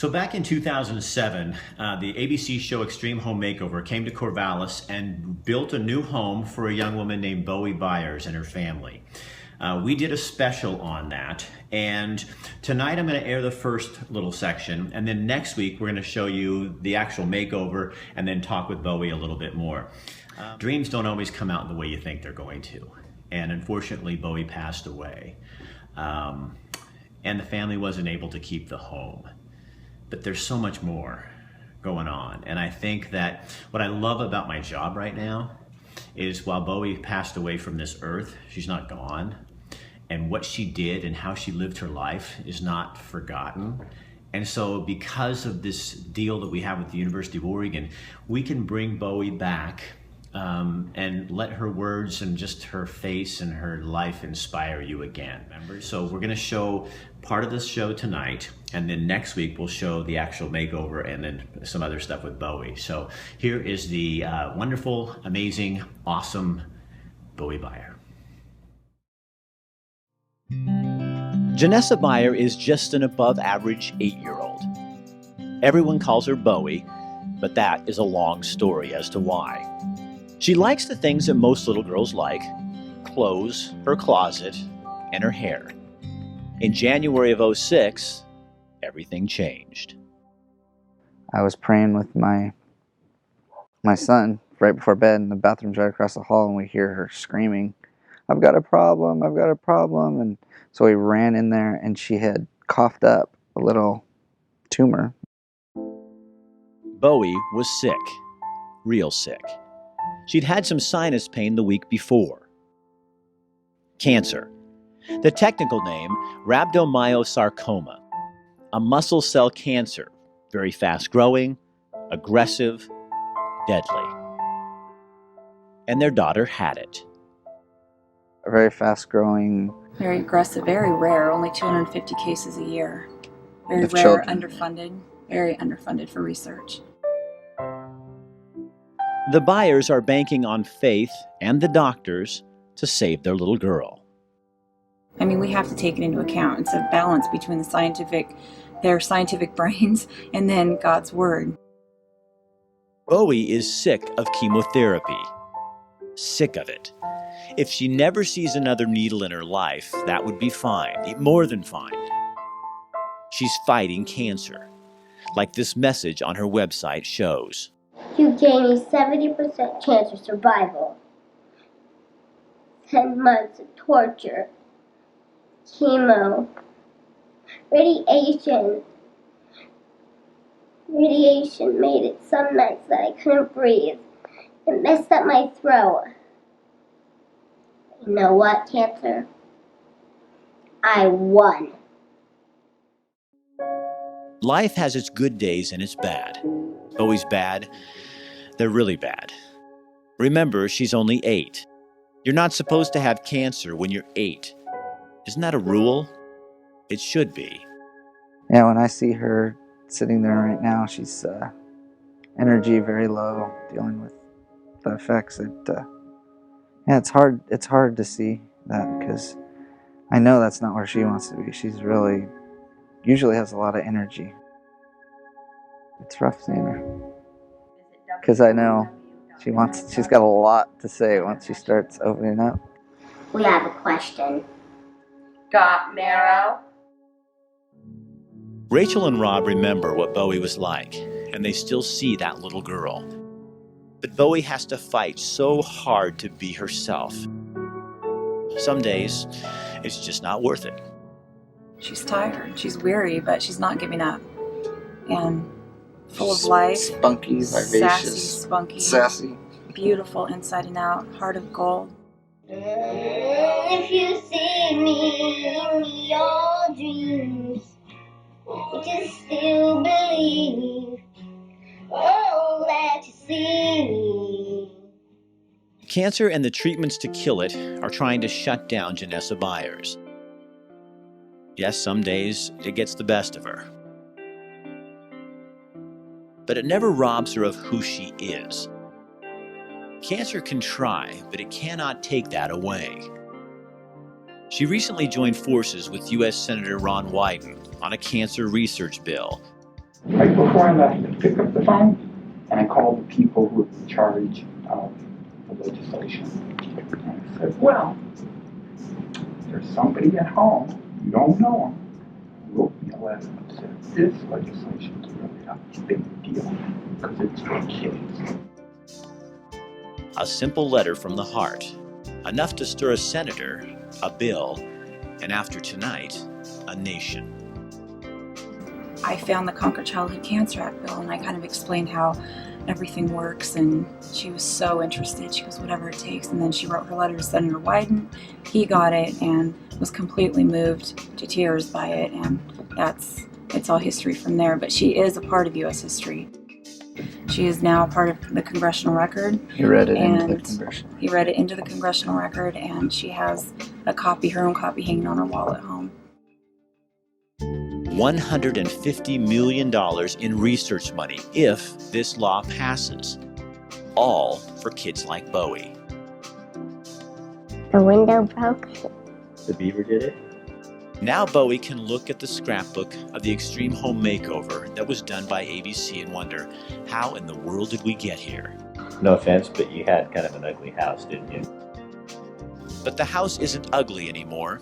So back in 2007, the ABC show Extreme Home Makeover came to Corvallis and built a new home for a young woman named Boey Byers and her family. We did a special on that, and tonight I'm going to air the first little section, and then next week we're going to show you the actual makeover and then talk with Boey a little bit more. Dreams don't always come out the way you think they're going to, and unfortunately Boey passed away, and the family wasn't able to keep the home. But there's so much more going on. And I think that what I love about my job right now is while Boey passed away from this earth, she's not gone. And what she did and how she lived her life is not forgotten. And so because of this deal that we have with the University of Oregon, we can bring Boey back and let her words and just her face and her life inspire you again. Remember? So we're going to show part of this show tonight, and then next week we'll show the actual makeover and then some other stuff with Boey. So here is the wonderful, amazing, awesome Boey Byer. Janessa Byer is just an above-average 8-year-old. Everyone calls her Boey, but that is a long story as to why. She likes the things that most little girls like: clothes, her closet, and her hair. In January of '06, everything changed. I was praying with my son right before bed, and the bathroom's right across the hall, and we hear her screaming, I've got a problem, I've got a problem. And so we ran in there, and she had coughed up a little tumor. Boey was sick, real sick. She'd had some sinus pain the week before. Cancer. The technical name, rhabdomyosarcoma, a muscle cell cancer, very fast-growing, aggressive, deadly. And their daughter had it. A very fast-growing. Very aggressive, very rare, only 250 cases a year. Very rare, children. underfunded, very underfunded for research. The Byers are banking on faith and the doctors to save their little girl. I mean, we have to take it into account. It's a balance between their scientific brains and then God's word. Boey is sick of chemotherapy. Sick of it. If she never sees another needle in her life, that would be fine, more than fine. She's fighting cancer, like this message on her website shows. You gain a 70% chance of survival. 10 months of torture. Chemo. Radiation. Radiation made it some nights that I couldn't breathe. It messed up my throat. You know what, cancer? I won. Life has its good days and its bad. Boey's bad. They're really bad. Remember, she's only 8. You're not supposed to have cancer when you're 8. Isn't that a rule? It should be. Yeah, when I see her sitting there right now, she's energy very low, dealing with the effects. Yeah, it's hard to see that, because I know that's not where she wants to be. She's usually has a lot of energy. It's rough seeing her, because I know she's got a lot to say once she starts opening up. We have a question. Got marrow? Rachel and Rob remember what Boey was like, and they still see that little girl. But Boey has to fight so hard to be herself. Some days, it's just not worth it. She's tired, she's weary, but she's not giving up. And full of life. Spunky, sassy, vivacious, spunky, sassy. Beautiful inside and out, heart of gold. If you see me in your dreams, would you still believe all that you see? Cancer and the treatments to kill it are trying to shut down Janessa Byers. Yes, some days it gets the best of her. But it never robs her of who she is. Cancer can try, but it cannot take that away. She recently joined forces with U.S. Senator Ron Wyden on a cancer research bill. Right before I left, I picked up the phone and I called the people who were in charge of the legislation. And I said, well, there's somebody at home, you don't know him, who wrote me a letter and said, this legislation is really a big deal because it's for kids. A simple letter from the heart, enough to stir a senator, a bill, and after tonight, a nation. I found the Conquer Childhood Cancer Act bill, and I kind of explained how everything works, and she was so interested. She goes, whatever it takes. And then she wrote her letter to Senator Wyden. He got it and was completely moved to tears by it, and it's all history from there. But she is a part of U.S. history. She is now part of the Congressional Record. He read it into the Congressional. He read it into the Congressional Record, and she has a copy, her own copy, hanging on her wall at home. $150 million in research money if this law passes. All for kids like Boey. The window broke. The beaver did it? Now Boey can look at the scrapbook of the extreme home makeover that was done by ABC and wonder, how in the world did we get here? No offense, but you had kind of an ugly house, didn't you? But the house isn't ugly anymore.